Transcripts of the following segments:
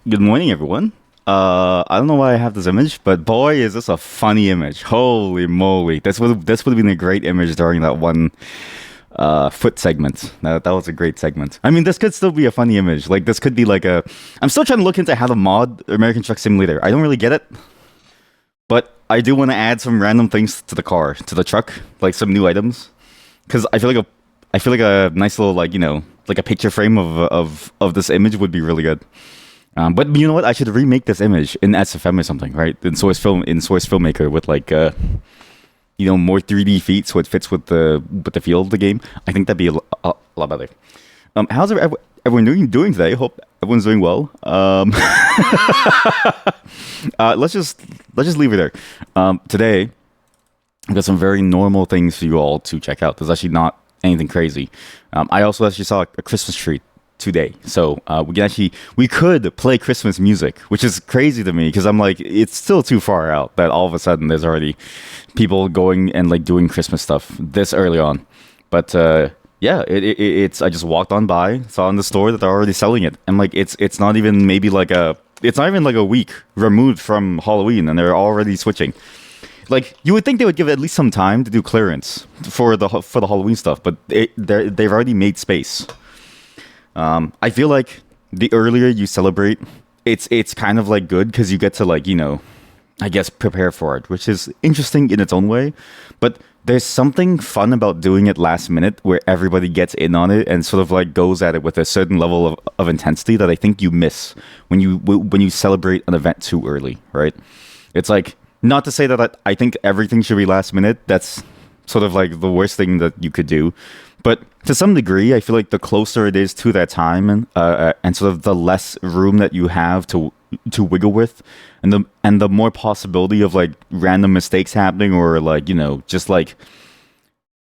Good morning, everyone. I don't know why I have this image, but boy, is this a funny image. Holy moly. This would have been a great image during that one foot segment. That was a great segment. I mean, this could still be a funny image. Like, this could be like a. I'm still trying to look into how to mod American Truck Simulator. I don't really get it, but I do want to add some random things to the car, to the truck, like some new items. Because I feel like a nice little, like, like a picture frame of this image would be really good. But you know what? I should remake this image in SFM or something, right? In Source Filmmaker with like more 3D feet so it fits with the feel of the game. I think that'd be a lot better. How's everyone doing today? Hope everyone's doing well. Let's just leave it there. Today I've got some very normal things for you all to check out. There's actually not anything crazy. I also actually saw a Christmas tree today, so we could play Christmas music, which is crazy to me because I'm like, it's still too far out that all of a sudden there's already people going and like doing Christmas stuff this early on. But yeah, it's I just walked on by, saw in the store that they're already selling it, and like it's not even maybe like it's not even like a week removed from Halloween, and they're already switching. Like, you would think they would give at least some time to do clearance for the Halloween stuff, but they've already made space. I feel like the earlier you celebrate, it's kind of like good because you get to, like, I guess prepare for it, which is interesting in its own way. But there's something fun about doing it last minute where everybody gets in on it and sort of like goes at it with a certain level of intensity that I think you miss when you celebrate an event too early, right? It's like, not to say that I think everything should be last minute. That's sort of like the worst thing that you could do. But to some degree, I feel like the closer it is to that time, and sort of the less room that you have to wiggle with, and the more possibility of like random mistakes happening, or like, just like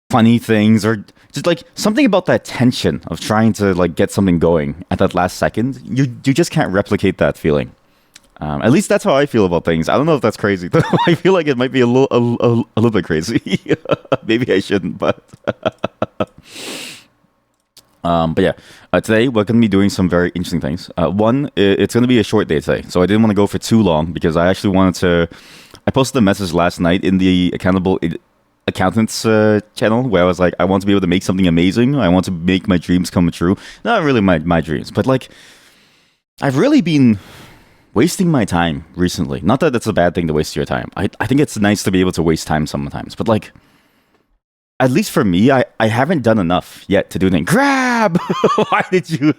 funny things, or just like something about that tension of trying to like get something going at that last second. You just can't replicate that feeling. At least that's how I feel about things. I don't know if that's crazy, though. I feel like it might be a little bit crazy. Maybe I shouldn't, but but yeah. Today we're going to be doing some very interesting things. One, it's going to be a short day today, so I didn't want to go for too long because I actually wanted to. I posted a message last night in the Accountable Accountants channel where I was like, I want to be able to make something amazing. I want to make my dreams come true. Not really my dreams, but like, I've really been wasting my time recently. Not that it's a bad thing to waste your time. I think it's nice to be able to waste time sometimes. But like, at least for me, I haven't done enough yet to do anything. Grab! Why did you?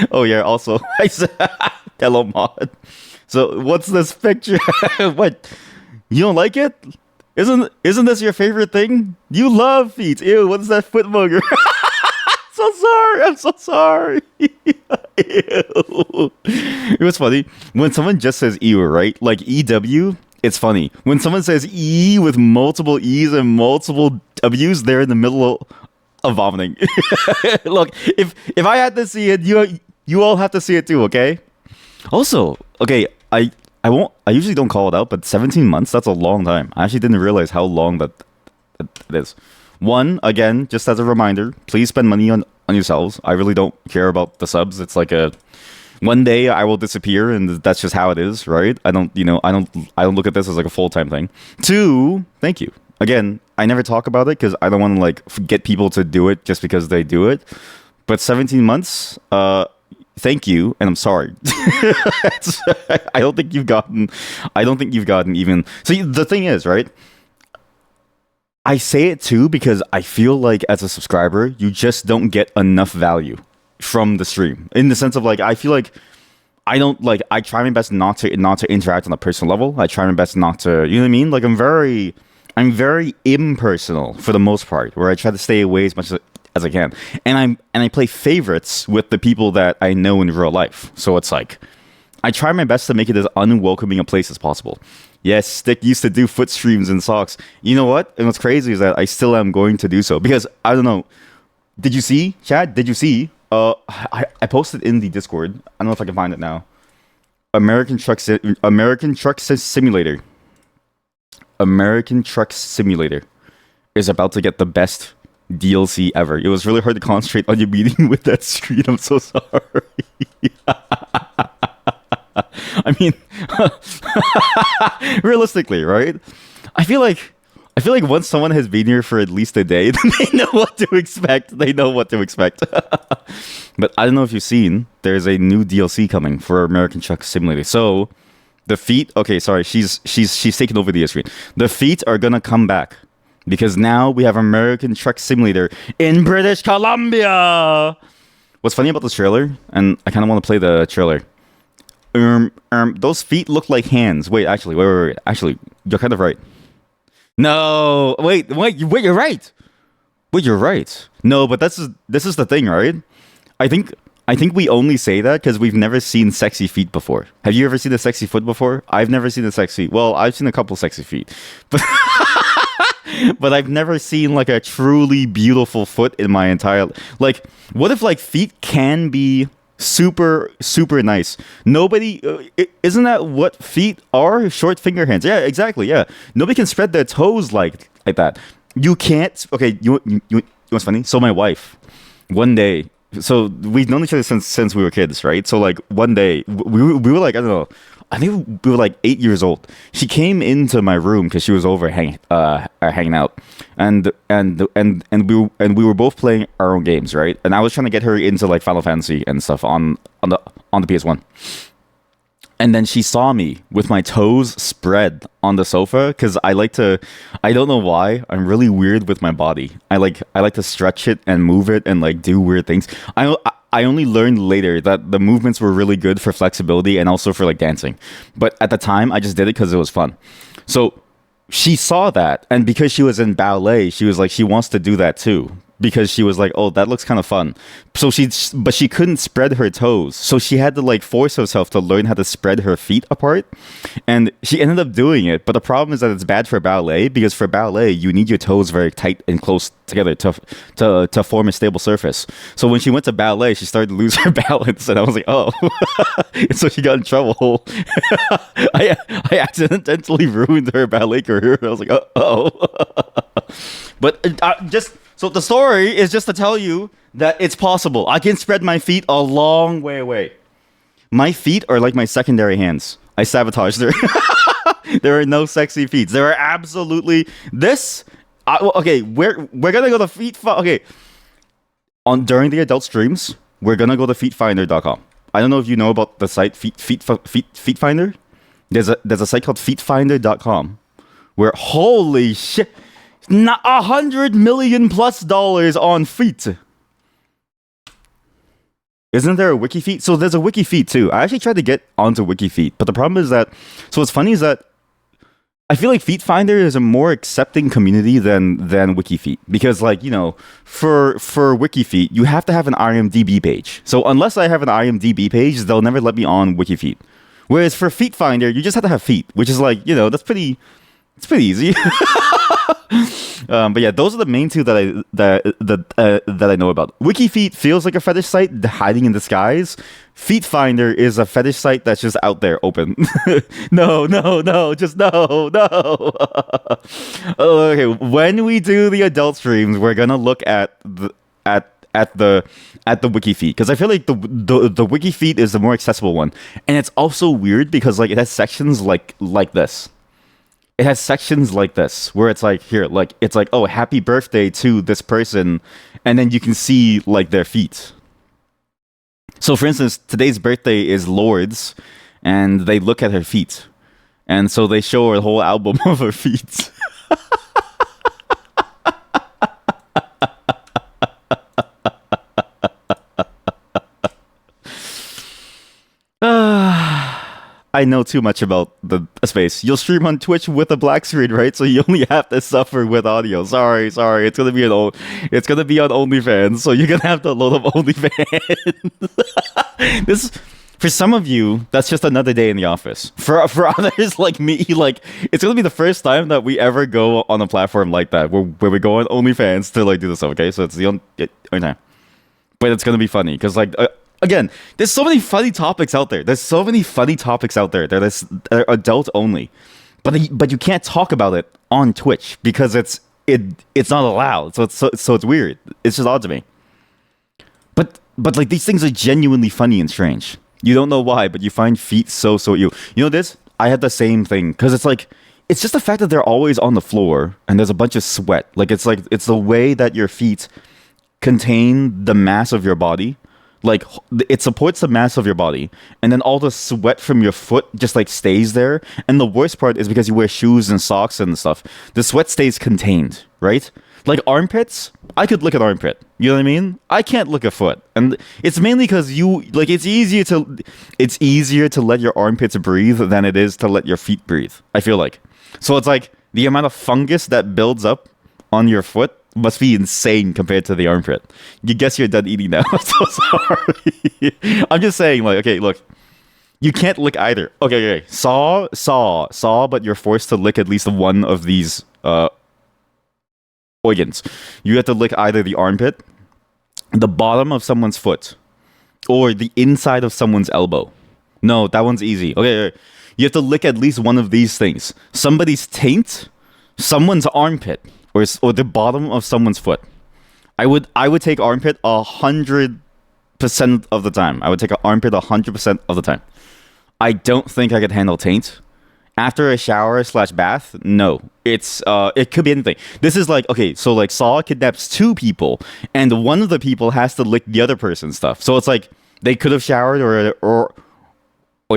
Oh yeah, also, I said, hello mod. So what's this picture? What? You don't like it? Isn't this your favorite thing? You love feet. Ew, what is that foot booger? So sorry. I'm so sorry. Ew. It was funny when someone just says ew, right? Like EW. It's funny when someone says E with multiple E's and multiple W's. They're in the middle of vomiting. Look, if I had to see it, you all have to see it too. Okay. Also, okay, I won't. I usually don't call it out, but 17 months. That's a long time. I actually didn't realize how long that it is. One, again, just as a reminder, please spend money on yourselves. I really don't care about the subs. It's like a one day I will disappear, and that's just how it is, right? I don't look at this as like a full-time thing. Two, thank you. Again, I never talk about it because I don't want to like get people to do it just because they do it. But 17 months, thank you, and I'm sorry. I don't think you've gotten even. So the thing is, right? I say it too because I feel like as a subscriber, you just don't get enough value from the stream. In the sense of like, I feel like I try my best not to interact on a personal level. I try my best not to, you know what I mean? Like I'm very impersonal for the most part, where I try to stay away as much as I can. And I play favorites with the people that I know in real life. So it's like I try my best to make it as unwelcoming a place as possible. Yes, Stick used to do foot streams in socks. You know what? And what's crazy is that I still am going to do so because I don't know. Did you see, Chad? Did you see? I posted in the Discord. I don't know if I can find it now. American Truck Simulator. American Truck Simulator is about to get the best DLC ever. It was really hard to concentrate on your meeting with that screen. I'm so sorry. I mean, realistically, right? I feel like I feel like once someone has been here for at least a day, then they know what to expect. They know what to expect. But I don't know if you've seen, there's a new DLC coming for American Truck Simulator. So the feet, okay, sorry, she's taken over the screen. The feet are gonna come back because now we have American Truck Simulator in British Columbia. What's funny about this trailer, and I kind of want to play the trailer. Those feet look like hands. Wait, wait. Actually, you're kind of right. No, wait, you're right. Wait, you're right. No, but this is the thing, right? I think we only say that because we've never seen sexy feet before. Have you ever seen a sexy foot before? I've never seen a sexy. Well, I've seen a couple sexy feet, but but I've never seen like a truly beautiful foot in my entire. Like, what if like feet can be super nice? Nobody isn't that what feet are? Short finger hands. Yeah, exactly. Yeah, nobody can spread their toes like that. You can't. Okay, you know what's funny? So my wife, one day. So we've known each other since we were kids, right? So like one day we were like, I don't know, I think we were like 8 years old. She came into my room because she was over hanging out, and we were both playing our own games, right? And I was trying to get her into like Final Fantasy and stuff on the PS1. And then she saw me with my toes spread on the sofa because I don't know why, I'm really weird with my body. I like to stretch it and move it and like do weird things. I only learned later that the movements were really good for flexibility and also for like dancing. But at the time, I just did it because it was fun. So she saw that, and because she was in ballet, she was like, she wants to do that too. Because she was like, oh, that looks kind of fun. So she couldn't spread her toes. So she had to like force herself to learn how to spread her feet apart. And she ended up doing it. But the problem is that it's bad for ballet, because for ballet, you need your toes very tight and close together to form a stable surface. So when she went to ballet, she started to lose her balance. And I was like, oh. And so she got in trouble. I accidentally ruined her ballet career. I was like, oh. But so the story is just to tell you that it's possible. I can spread my feet a long way away. My feet are like my secondary hands. I sabotaged her. There are no sexy feet. There are absolutely this. Okay, we're gonna go to feet. Okay, during the adult streams, we're gonna go to feetfinder.com. I don't know if you know about the site Feet Finder. There's a site called feetfinder.com where, holy shit, not $100 million plus on feet. Isn't there a wiki feet? So there's a wiki feet too. I actually tried to get onto wiki feet, but the problem is that, so what's funny is that I feel like Feet Finder is a more accepting community than wiki feet, because like, you know, for wiki feet, you have to have an IMDb page. So unless I have an IMDb page, they'll never let me on wiki feet. Whereas for Feet Finder, you just have to have feet, which is like, you know, it's pretty easy. But yeah, those are the main two that I know about. WikiFeet feels like a fetish site hiding in disguise. Feet Finder is a fetish site that's just out there open. No, just no. Okay, when we do the adult streams, we're gonna look at the WikiFeet, because I feel like the WikiFeet is the more accessible one, and it's also weird because like it has sections like this. It has sections like this where it's like, here, like it's like, oh, happy birthday to this person, and then you can see like their feet. So for instance, today's birthday is Lord's, and they look at her feet, and so they show her a whole album of her feet. I know too much about the space. You'll stream on Twitch with a black screen, right? So you only have to suffer with audio. Sorry. It's gonna be on OnlyFans. So you're gonna have to load up OnlyFans. This, for some of you, that's just another day in the office. For others like me, like it's gonna be the first time that we ever go on a platform like that, where we go on OnlyFans to like do this stuff. Okay, so it's the only time, but it's gonna be funny because like. Again, there's so many funny topics out there. That are adult only, but you can't talk about it on Twitch because it's not allowed. So it's weird. It's just odd to me. But like these things are genuinely funny and strange. You don't know why, but you find feet so ew. You know this? I had the same thing because it's like it's just the fact that they're always on the floor and there's a bunch of sweat. Like it's the way that your feet contain the mass of your body. Like it supports the mass of your body, and then all the sweat from your foot just like stays there. And the worst part is because you wear shoes and socks and stuff, the sweat stays contained, right? Like armpits, I could look at armpit. You know what I mean? I can't look at foot, and it's mainly because you like it's easier to let your armpits breathe than it is to let your feet breathe. I feel like so it's like the amount of fungus that builds up on your foot must be insane compared to the armpit. You guess you're done eating now. I'm so sorry. I'm just saying, like, okay, look, you can't lick either. Okay, saw, but you're forced to lick at least one of these organs. You have to lick either the armpit, the bottom of someone's foot, or the inside of someone's elbow. No, that one's easy. Okay, you have to lick at least one of these things: somebody's taint, someone's armpit, or the bottom of someone's foot. I would take armpit 100% of the time. I would take an armpit 100% of the time. I don't think I could handle taint. After a shower / bath, no. It could be anything. This is like, okay, so like Saw kidnaps two people, and one of the people has to lick the other person's stuff. So it's like they could have showered or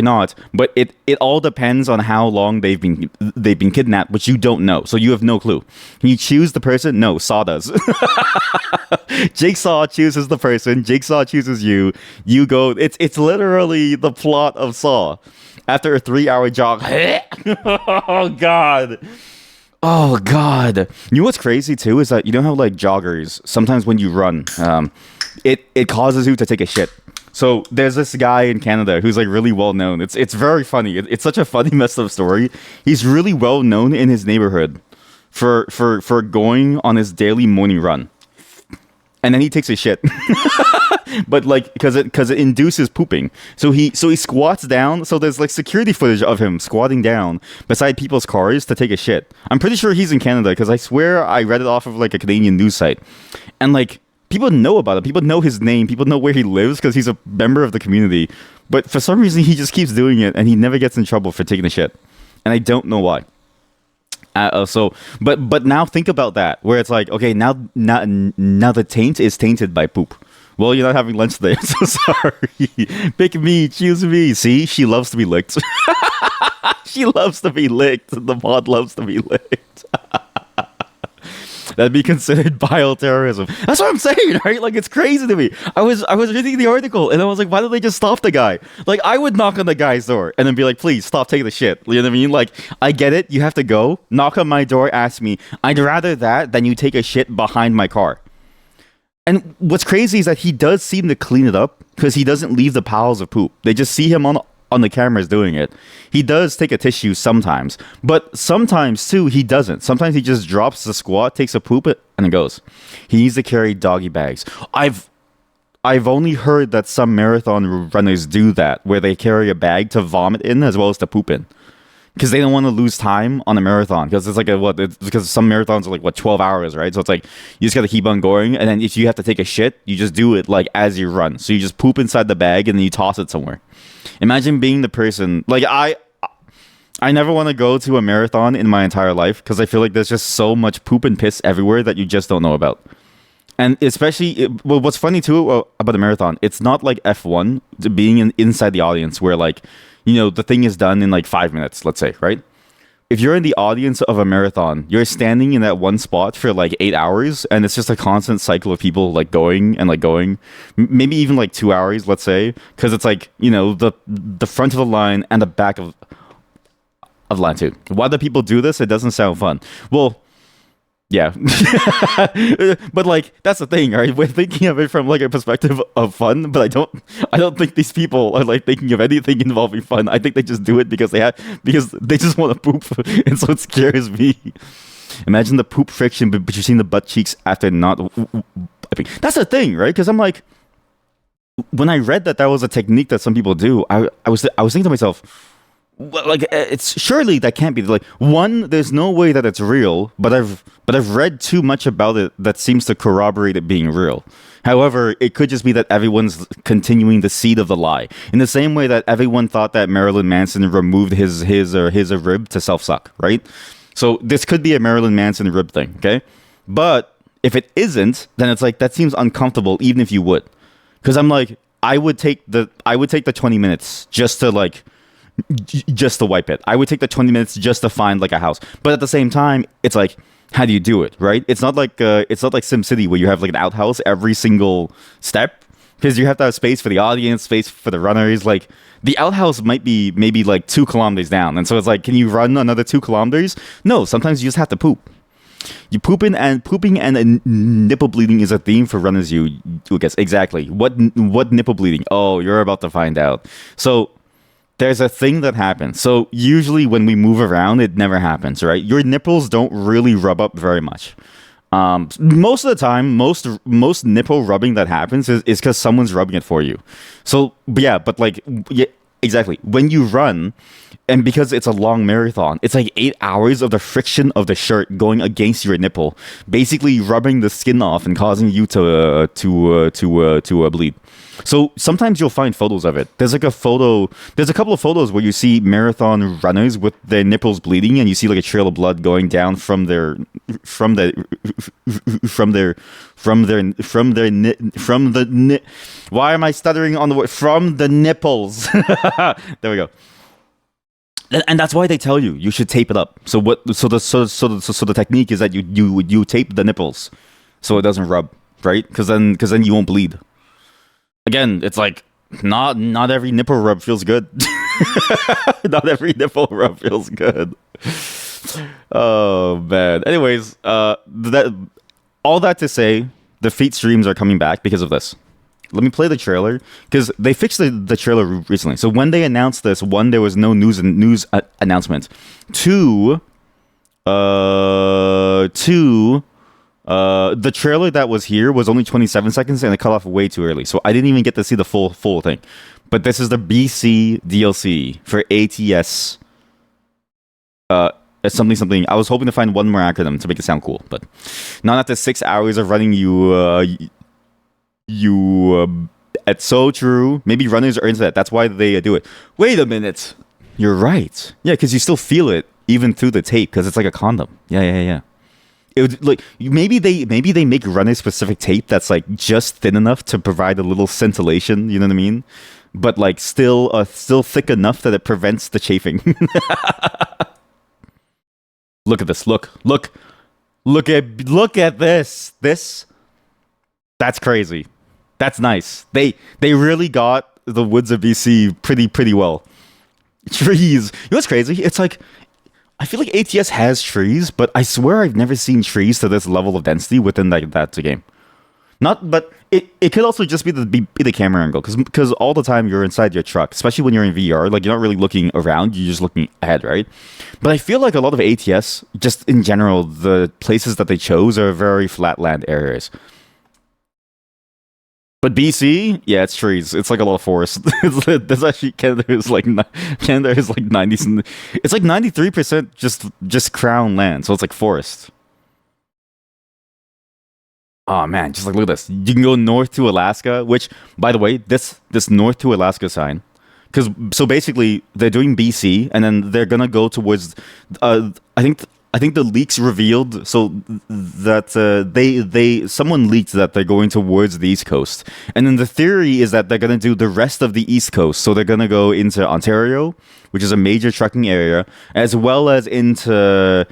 not, but it all depends on how long they've been kidnapped, which you don't know, so you have no clue. Can you choose the person? No, Saw does. Jigsaw chooses the person. Jigsaw chooses you. You go. It's literally the plot of Saw. After a 3-hour jog. Oh god. Oh god. You know what's crazy too is that you know how like joggers sometimes when you run, it causes you to take a shit. So there's this guy in Canada who's like really well known. It's very funny. It's such a funny messed up story. He's really well known in his neighborhood for going on his daily morning run, and then he takes a shit. But like because it induces pooping. So he squats down. So there's like security footage of him squatting down beside people's cars to take a shit. I'm pretty sure he's in Canada because I swear I read it off of like a Canadian news site, and like. People know about it. People know his name. People know where he lives because he's a member of the community. But for some reason, he just keeps doing it, and he never gets in trouble for taking a shit. And I don't know why. But now think about that, where it's like, okay, now the taint is tainted by poop. Well, you're not having lunch today. I'm so sorry. Pick me, choose me. See, she loves to be licked. She loves to be licked. The mod loves to be licked. That'd be considered bioterrorism. That's what I'm saying, right? Like, it's crazy to me. I was reading the article, and I was like, why don't they just stop the guy? Like, I would knock on the guy's door and then be like, please, stop taking the shit. You know what I mean? Like, I get it. You have to go. Knock on my door, ask me. I'd rather that than you take a shit behind my car. And what's crazy is that he does seem to clean it up because he doesn't leave the piles of poop. They just see him on the cameras doing it. He does take a tissue sometimes, but sometimes too he doesn't. Sometimes he just drops the squat, takes a poop, and it goes. He needs to carry doggy bags. I've only heard that some marathon runners do that, where they carry a bag to vomit in as well as to poop in, because they don't want to lose time on a marathon. Because it's like because some marathons are like 12 hours, right? So it's like you just got to keep on going, and then if you have to take a shit, you just do it like as you run. So you just poop inside the bag and then you toss it somewhere. Imagine being the person like I never want to go to a marathon in my entire life because I feel like there's just so much poop and piss everywhere that you just don't know about. And especially, what's funny too about the marathon, it's not like F1 being inside the audience where like, you know, the thing is done in like 5 minutes, let's say, right? If you're in the audience of a marathon, you're standing in that one spot for like 8 hours, and it's just a constant cycle of people like going and like going, maybe even like 2 hours, let's say, because it's like, you know, the front of the line and the back of line too. Why do people do this? It doesn't sound fun. Well, yeah. But like that's the thing, right? We're thinking of it from like a perspective of fun, but I don't think these people are like thinking of anything involving fun. I think they just do it because they just want to poop, and so it scares me. Imagine the poop friction between the butt cheeks after not wiping. That's the thing, right? Because I'm like, when I read that was a technique that some people do, I was thinking to myself, Well, like it's surely that can't be like one. There's no way that it's real, but I've read too much about it that seems to corroborate it being real. However, it could just be that everyone's continuing the seed of the lie in the same way that everyone thought that Marilyn Manson removed his a rib to self suck, right? So this could be a Marilyn Manson rib thing, okay? But if it isn't, then it's like that seems uncomfortable, even if you would, because I'm like I would take the 20 minutes just to like just to wipe it. I would take the 20 minutes just to find like a house. But at the same time, it's like, how do you do it, right? It's not like SimCity where you have like an outhouse every single step because you have to have space for the audience, space for the runners. Like the outhouse might be maybe like 2 kilometers down, and so it's like, can you run another 2 kilometers? No, sometimes you just have to poop. You pooping and nipple bleeding is a theme for runners. You guess exactly what nipple bleeding? Oh, you're about to find out. So there's a thing that happens. So usually when we move around, it never happens, right? Your nipples don't really rub up very much. Most of the time, most nipple rubbing that happens is because someone's rubbing it for you. So yeah, but like yeah, exactly. When you run, and because it's a long marathon, it's like 8 hours of the friction of the shirt going against your nipple, basically rubbing the skin off and causing you to bleed. So sometimes you'll find photos of it. There's a couple of photos where you see marathon runners with their nipples bleeding, and you see like a trail of blood going down from their why am I stuttering on the word from the nipples? There we go. And that's why they tell you should tape it up. So the technique is that you tape the nipples so it doesn't rub, right? Because then you won't bleed. Again, it's like not every nipple rub feels good. Not every nipple rub feels good. Oh man. Anyways, that all that to say, the feet streams are coming back because of this. Let me play the trailer because they fixed the trailer recently. So when they announced this, one, there was no news announcement. Two, the trailer that was here was only 27 seconds and it cut off way too early. So I didn't even get to see the full thing. But this is the BC DLC for ATS. It's something. I was hoping to find one more acronym to make it sound cool, but not after 6 hours of running it's so true. Maybe runners are into that. That's why they do it. Wait a minute. You're right. Yeah, because you still feel it even through the tape because it's like a condom. Yeah. It would like maybe they make runner specific tape that's like just thin enough to provide a little scintillation. You know what I mean? But like still thick enough that it prevents the chafing. Look at this. Look at this. That's crazy. That's nice. They really got the woods of BC pretty well. Trees. You know what's crazy? It's like I feel like ATS has trees, but I swear I've never seen trees to this level of density within that game. But it could also just be the camera angle because all the time you're inside your truck, especially when you're in VR, like you're not really looking around, you're just looking ahead, right? But I feel like a lot of ATS, just in general, the places that they chose are very flatland areas. But BC, yeah, it's trees. It's like a lot of forest. There's actually Canada is like 90. It's like 93% just crown land, so it's like forest. Oh man, just like look at this. You can go north to Alaska, which, by the way, this north to Alaska sign, because so basically they're doing BC and then they're gonna go towards. I think the leaks revealed so that someone leaked that they're going towards the East Coast, and then the theory is that they're gonna do the rest of the East Coast. So they're gonna go into Ontario, which is a major trucking area, as well as into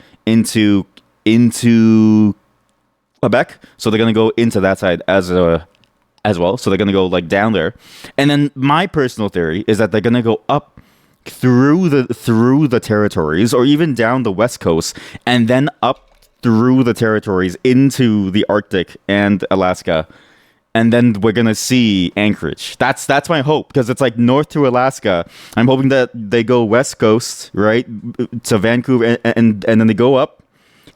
Quebec. So they're gonna go into that side as well. So they're gonna go like down there, and then my personal theory is that they're gonna go up through the territories or even down the west coast and then up through the territories into the Arctic and Alaska, and then we're gonna see Anchorage. That's my hope, because it's like north to Alaska. I'm hoping that they go west coast right to Vancouver and then they go up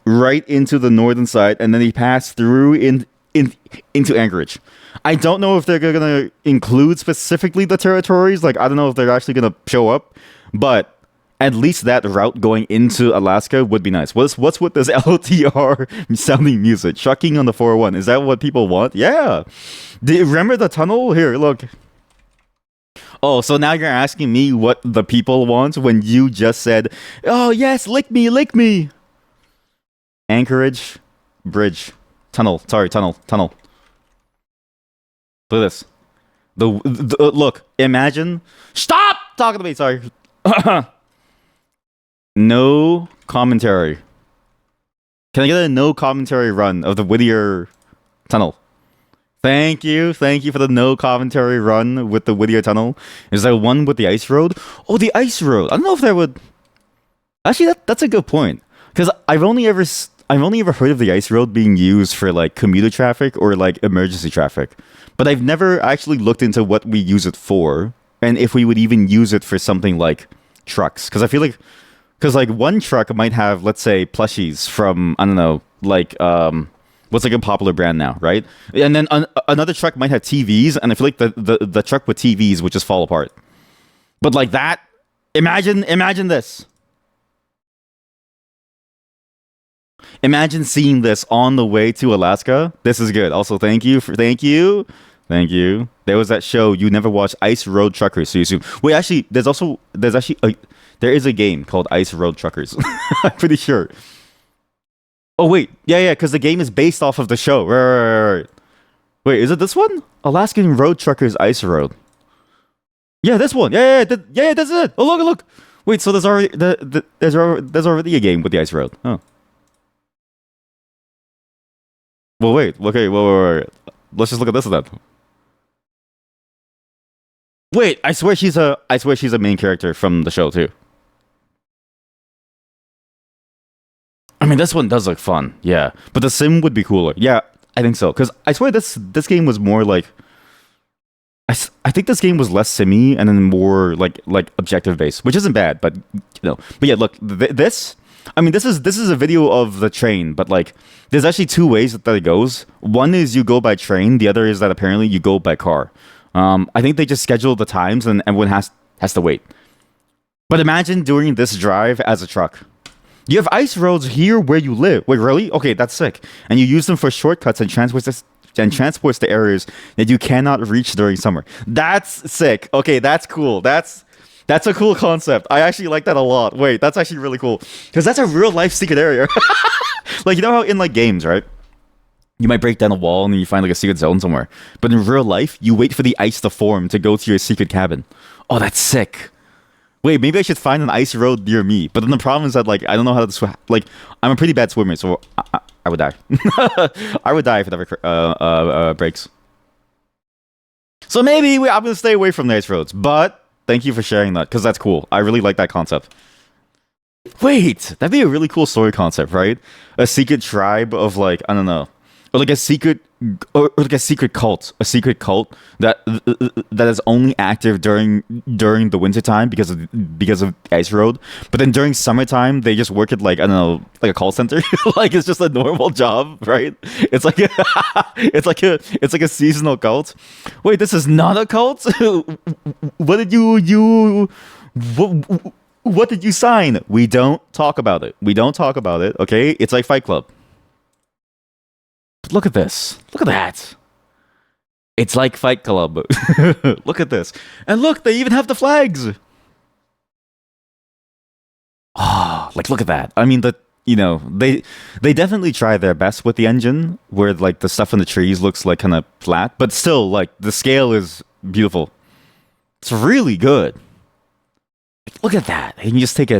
right into the northern side and then they pass through into Anchorage. I don't know if they're going to include specifically the territories. Like, I don't know if they're actually going to show up, but At least that route going into Alaska would be nice. What's with this LTR sounding music? Trucking on the 401. Is that what people want? Yeah. Do you remember the tunnel? Here, look. Oh, so now you're asking me what the people want when you just said, "Oh yes, lick me, lick me." Anchorage, bridge, tunnel. Sorry, tunnel. Look at this. Look. Imagine. Stop talking to me. Sorry. No commentary. Can I get a no commentary run of the Whittier tunnel? Thank you for the no commentary run with the Whittier tunnel. Is there one with the ice road? Oh, the ice road. I don't know if that would. Actually, that's a good point. Because I've only ever heard of the ice road being used for like commuter traffic or like emergency traffic, but I've never actually looked into what we use it for and if we would even use it for something like trucks. Because I feel like, one truck might have, let's say, plushies from, I don't know, like what's like a popular brand now, right? And then another truck might have TVs, and I feel like the truck with TVs would just fall apart. But like that, imagine this. Imagine seeing this on the way to Alaska. This is good. Also, thank you. There was that show you never watched, Ice Road Truckers. So you assume. Wait, actually, there is a game called Ice Road Truckers. I'm pretty sure. Oh wait, yeah, because the game is based off of the show. Right. Wait, is it this one? Alaskan Road Truckers Ice Road. Yeah, this one. Yeah, that's it. Oh look. Wait, so there's already a game with the Ice Road. Oh. Well, wait. Okay, wait. Let's just look at this then. Wait, I swear she's a main character from the show too. I mean, this one does look fun, yeah. But the sim would be cooler. Yeah, I think so. Because I swear this game was more like... I think this game was less simmy and then more like objective based, which isn't bad, but But yeah, look, this... I mean, this is a video of the train, but like, there's actually two ways that it goes. One is you go by train. The other is that apparently you go by car. I think they just schedule the times and everyone has to wait. But imagine doing this drive as a truck. You have ice roads here where you live. Wait, really? Okay, that's sick. And you use them for shortcuts and transports to areas that you cannot reach during summer. That's sick. Okay, that's cool. That's a cool concept. I actually like that a lot. Wait, that's actually really cool. Because that's a real life secret area. Like, you know how in like games, right? You might break down a wall and then you find like a secret zone somewhere. But in real life, you wait for the ice to form to go to your secret cabin. Oh, that's sick. Wait, maybe I should find an ice road near me. But then the problem is that, like, I don't know how to swim. Like, I'm a pretty bad swimmer, so I would die. I would die if it ever breaks. So maybe I'm going to stay away from the ice roads. But thank you for sharing that, because that's cool. I really like that concept. Wait, that'd be a really cool story concept, right? A secret tribe of, like, I don't know. Or like a secret cult that is only active during the winter time because of ice road, but then during summertime they just work at like, I don't know, like a call center. Like it's just a normal job, right? It's like it's like a seasonal cult. Wait, this is not a cult. What did what did you sign? We don't talk about it. Okay, it's like Fight Club. But look at this. Look at that. It's like Fight Club. Look at this. And look, they even have the flags. Oh, like look at that. I mean, they definitely try their best with the engine, where like the stuff in the trees looks like kind of flat, but still like the scale is beautiful. It's really good. Look at that. You can just take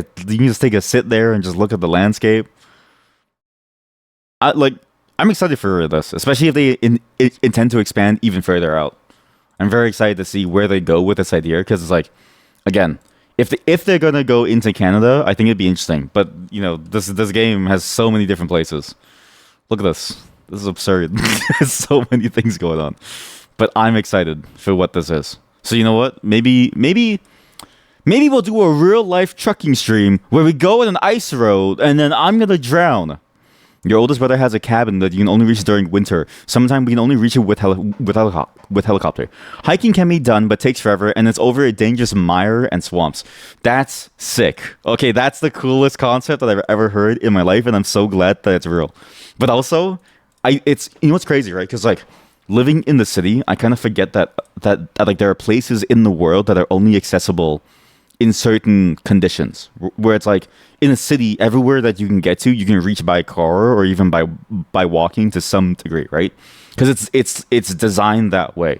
a sit there and just look at the landscape. I'm excited for this, especially if they intend to expand even further out. I'm very excited to see where they go with this idea, because it's like, again, if they're gonna go into Canada, I think it'd be interesting. But this game has so many different places. Look at this. This is absurd. There's so many things going on. But I'm excited for what this is. So you know what? Maybe we'll do a real life trucking stream where we go in an ice road and then I'm gonna drown. Your oldest brother has a cabin that you can only reach during winter. Sometimes we can only reach it with helicopter. Hiking can be done, but takes forever, and it's over a dangerous mire and swamps. That's sick. Okay, that's the coolest concept that I've ever heard in my life, and I'm so glad that it's real. But also, it's you know what's crazy, right? Because like living in the city, I kind of forget that like there are places in the world that are only accessible in certain conditions, where it's like in a city, everywhere that you can get to, you can reach by car or even by walking to some degree, right? Because it's designed that way.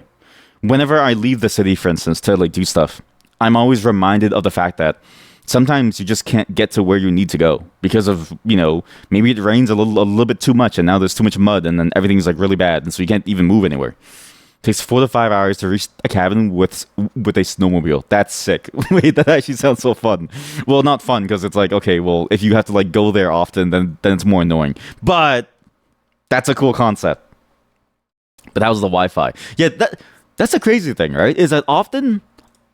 Whenever I leave the city, for instance, to like do stuff, I'm always reminded of the fact that sometimes you just can't get to where you need to go because of, maybe it rains a little bit too much and now there's too much mud and then everything's like really bad and so you can't even move anywhere. Takes 4 to 5 hours to reach a cabin with a snowmobile. That's sick. Wait, that actually sounds so fun. Well, not fun because it's like, okay, well, if you have to like go there often, then it's more annoying. But that's a cool concept. But how's the Wi-Fi? Yeah, that's a crazy thing, right? Is that often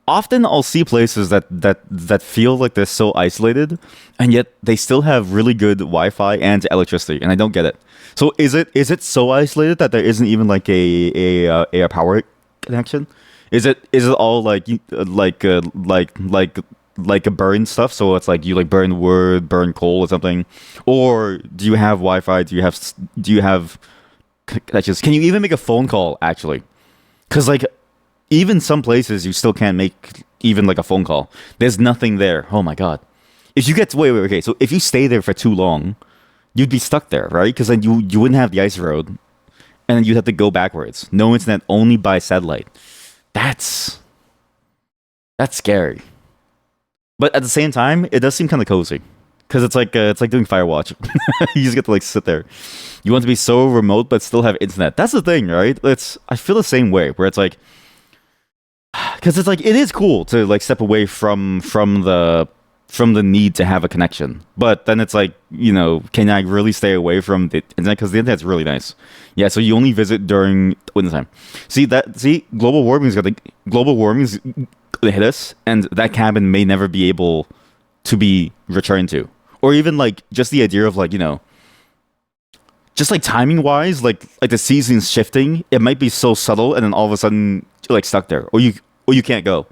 I'll see places that feel like they're so isolated, and yet they still have really good Wi-Fi and electricity, and I don't get it. So is it so isolated that there isn't even like a power connection? Is it all like like a burn stuff? So it's like you like burn wood, burn coal or something, or do you have Wi-Fi? Do you have connections? Can you even make a phone call actually? Because like even some places you still can't make even like a phone call. There's nothing there. Oh my god! If you get wait, okay, so if you stay there for too long, you'd be stuck there, right? Because then you wouldn't have the ice road, and then you'd have to go backwards. No internet, only by satellite. That's scary. But at the same time, it does seem kind of cozy because it's like doing Firewatch. You just get to like sit there. You want to be so remote but still have internet. That's the thing, right? I feel the same way where it's like. Because it's like it is cool to like step away from the need to have a connection, but then it's like can I really stay away from the internet because the internet's really nice. Yeah, so you only visit during winter time. See global warming's gonna hit us, and that cabin may never be able to be returned to, or even like just the idea of like just like timing wise, like the seasons shifting, it might be so subtle, and then all of a sudden you're like stuck there, or you can't go.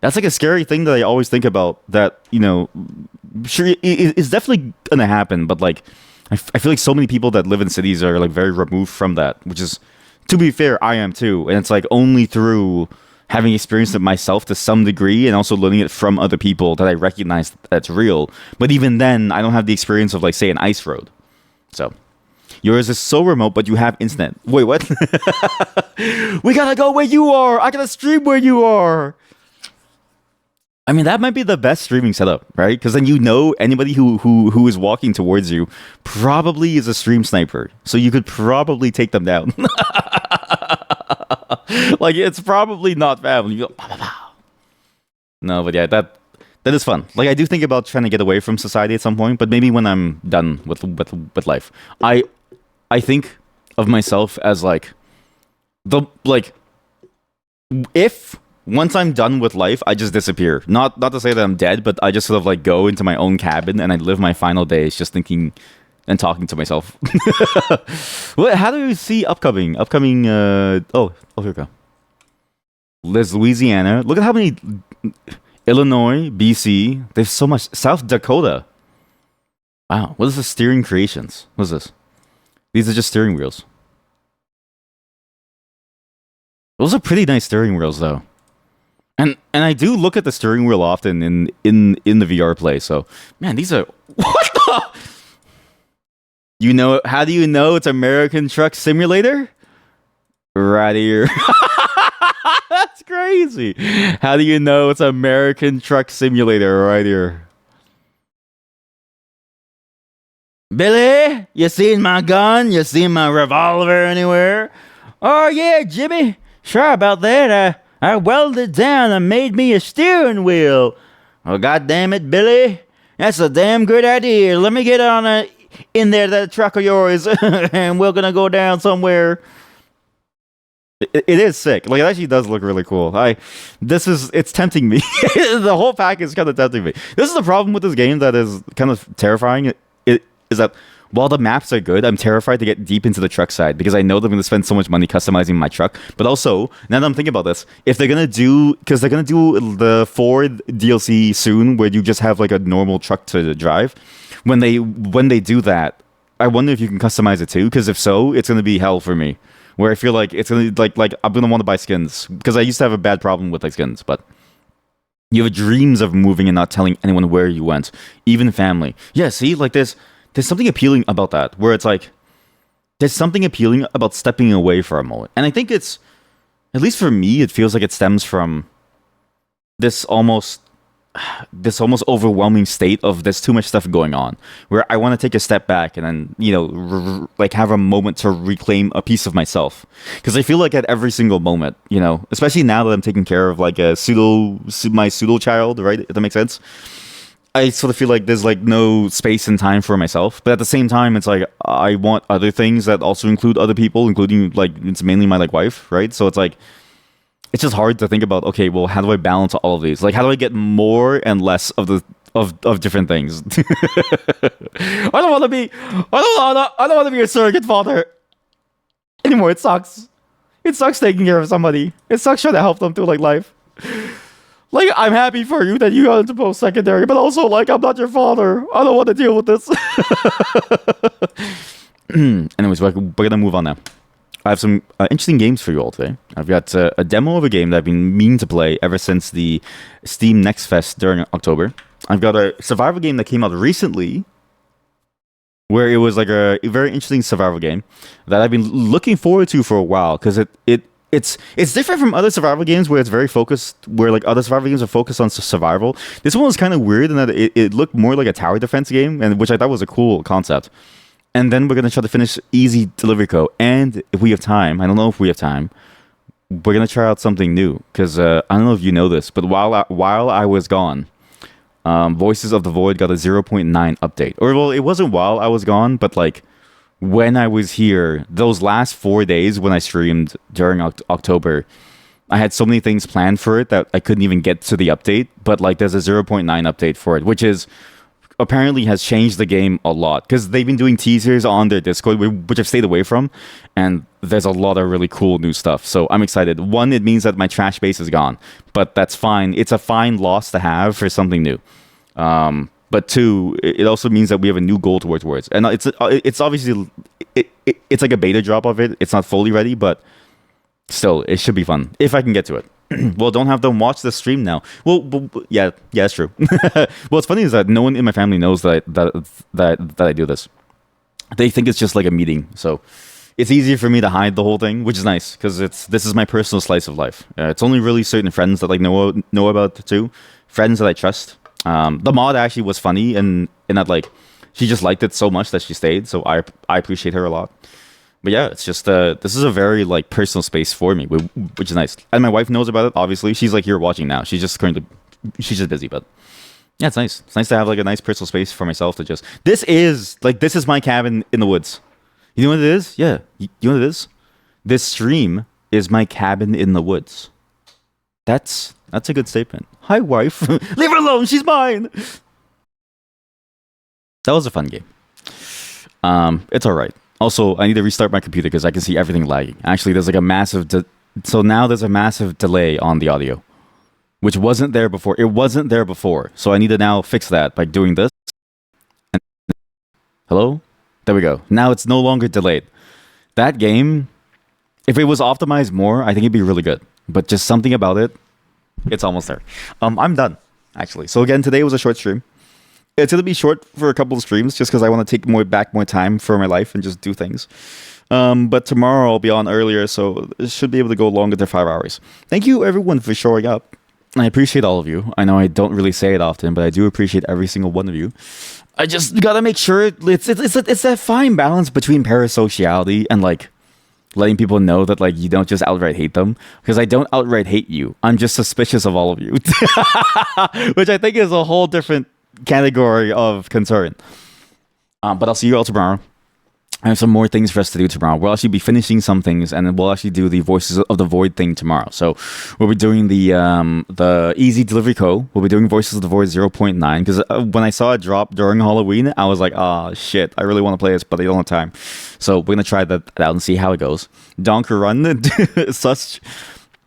That's like a scary thing that I always think about. That sure, it's definitely gonna happen, but like I feel like so many people that live in cities are like very removed from that, which is, to be fair, I am too, and it's like only through having experienced it myself to some degree and also learning it from other people that I recognize that's real. But even then, I don't have the experience of like say an ice road, so. Yours is so remote, but you have internet. Wait, what? We gotta go where you are. I gotta stream where you are. I mean, that might be the best streaming setup, right? Because then anybody who is walking towards you probably is a stream sniper, so you could probably take them down. Like it's probably not bad when you go. Pow, pow, pow. No, but yeah, that is fun. Like I do think about trying to get away from society at some point, but maybe when I'm done with life, I think of myself as like if once I'm done with life, I just disappear. Not to say that I'm dead, but I just sort of like go into my own cabin and I live my final days just thinking and talking to myself. How do you see upcoming? Oh, here we go. There's Louisiana. Look at how many Illinois, BC. There's so much. South Dakota. Wow. What is the steering creations? What is this? These are just steering wheels. Those are pretty nice steering wheels, though. And I do look at the steering wheel often in the VR play. So, man, these are what the. How do you know it's American Truck Simulator? Right here. That's crazy. How do you know it's American Truck Simulator right here? Billy, you seen my gun? You seen my revolver anywhere? Oh, yeah, Jimmy. Sure about that. I welded down and made me a steering wheel. Oh, God damn it, Billy. That's a damn good idea. Let me get in there, that truck of yours, and we're gonna go down somewhere. It is sick. Like, it actually does look really cool. It's tempting me. The whole pack is kind of tempting me. This is the problem with this game that is kind of terrifying. It is that while the maps are good, I'm terrified to get deep into the truck side because I know they're going to spend so much money customizing my truck. But also, now that I'm thinking about this, if they're going to do, because they're going to do the Ford DLC soon where you just have like a normal truck to drive, when they do that, I wonder if you can customize it too, because if so, it's going to be hell for me. Where I feel like it's going to, like I'm going to want to buy skins because I used to have a bad problem with like skins, but you have dreams of moving and not telling anyone where you went, even family. Yeah, see, like there's something appealing about that, where it's like there's something appealing about stepping away for a moment. And I think it's, at least for me, it feels like it stems from this almost overwhelming state of there's too much stuff going on, where I want to take a step back and then, like have a moment to reclaim a piece of myself. Because I feel like at every single moment, especially now that I'm taking care of like my pseudo child, right? If that makes sense. I sort of feel like there's like no space and time for myself, but at the same time, it's like I want other things that also include other people, including like it's mainly my like wife, right? So it's like it's just hard to think about. Okay, well, how do I balance all of these? Like, how do I get more and less of the of different things? I don't want to be. I don't want to be a surrogate father anymore. It sucks. It sucks taking care of somebody. It sucks trying to help them through like life. Like, I'm happy for you that you got into post-secondary, but also, like, I'm not your father. I don't want to deal with this. Anyways, we're going to move on now. I have some interesting games for you all today. I've got a demo of a game that I've been meaning to play ever since the Steam Next Fest during October. I've got a survival game that came out recently, where it was like a very interesting survival game that I've been looking forward to for a while, because it's different from other survival games where it's very focused, where like other survival games are focused on survival. This one was kind of weird in that it looked more like a tower defense game, and which I thought was a cool concept. And then we're going to try to finish Easy Delivery Co. And if we have time, I don't know if we have time, we're going to try out something new. Because I don't know if you know this, but while I was gone, Voices of the Void got a 0.9 update. Or, well, it wasn't while I was gone, but like when I was here, those last 4 days when I streamed during October, I had so many things planned for it that I couldn't even get to the update. But like there's a 0.9 update for it, which is apparently has changed the game a lot, because they've been doing teasers on their Discord, which I've stayed away from, and there's a lot of really cool new stuff. So I'm excited. One, it means that my trash base is gone, but that's fine. It's a fine loss to have for something new. But two, it also means that we have a new goal to work towards, and it's obviously it's like a beta drop of it. It's not fully ready, but still, it should be fun if I can get to it. Well, don't have them watch the stream now. Well, yeah, it's true. What's funny is that no one in my family knows that I do this. They think it's just like a meeting, so it's easier for me to hide the whole thing, which is nice because this is my personal slice of life. It's only really certain friends that like know about it too, friends that I trust. The mod actually was funny in that like she just liked it so much that she stayed, so I appreciate her a lot. But yeah, it's just this is a very like personal space for me, which is nice. And my wife knows about it. Obviously, she's like here watching now. She's just busy, but yeah, it's nice. It's nice to have like a nice personal space for myself to just. This is my cabin in the woods. You know what it is? Yeah, you know what it is? This stream is my cabin in the woods. That's a good statement. Hi, wife. Leave her alone. She's mine. That was a fun game. It's all right. Also, I need to restart my computer because I can see everything lagging. Actually, there's like a massive... so now there's a massive delay on the audio, which wasn't there before. It wasn't there before. So I need to now fix that by doing this. And hello? There we go. Now it's no longer delayed. That game, if it was optimized more, I think it'd be really good. But just something about it, it's almost there. I'm done, actually. So again, today was a short stream. It's going to be short for a couple of streams just because I want to take more time for my life and just do things. But tomorrow I'll be on earlier, so it should be able to go longer than 5 hours. Thank you, everyone, for showing up. I appreciate all of you. I know I don't really say it often, but I do appreciate every single one of you. I just got to make sure it's that fine balance between parasociality and, like, letting people know that, like, you don't just outright hate them. Because I don't outright hate you. I'm just suspicious of all of you. Which I think is a whole different category of concern. But I'll see you all tomorrow. I have some more things for us to do tomorrow. We'll actually be finishing some things, and then we'll actually do the Voices of the Void thing tomorrow. So we'll be doing the Easy Delivery Co. We'll be doing Voices of the Void 0.9 because when I saw it drop during Halloween, I was like, oh shit, I really want to play this, but I don't have time. So we're gonna try that out and see how it goes. Donker Run, such.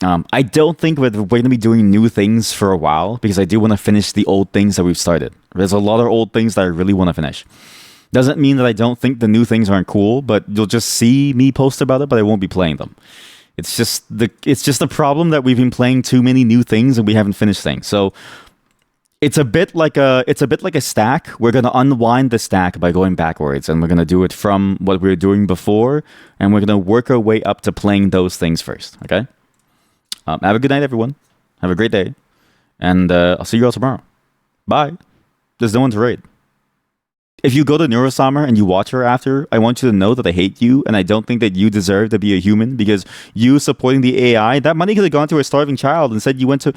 I don't think we're going to be doing new things for a while because I do want to finish the old things that we've started. There's a lot of old things that I really want to finish. Doesn't mean that I don't think the new things aren't cool, but you'll just see me post about it, but I won't be playing them. It's just the problem that we've been playing too many new things and we haven't finished things. So it's a bit like a stack. We're gonna unwind the stack by going backwards, and we're gonna do it from what we were doing before, and we're gonna work our way up to playing those things first. Okay. Have a good night, everyone. Have a great day. And I'll see you all tomorrow. Bye. There's no one to raid. If you go to Neurosummer and you watch her after, I want you to know that I hate you and I don't think that you deserve to be a human because you supporting the AI, that money could have gone to a starving child. Instead, you went to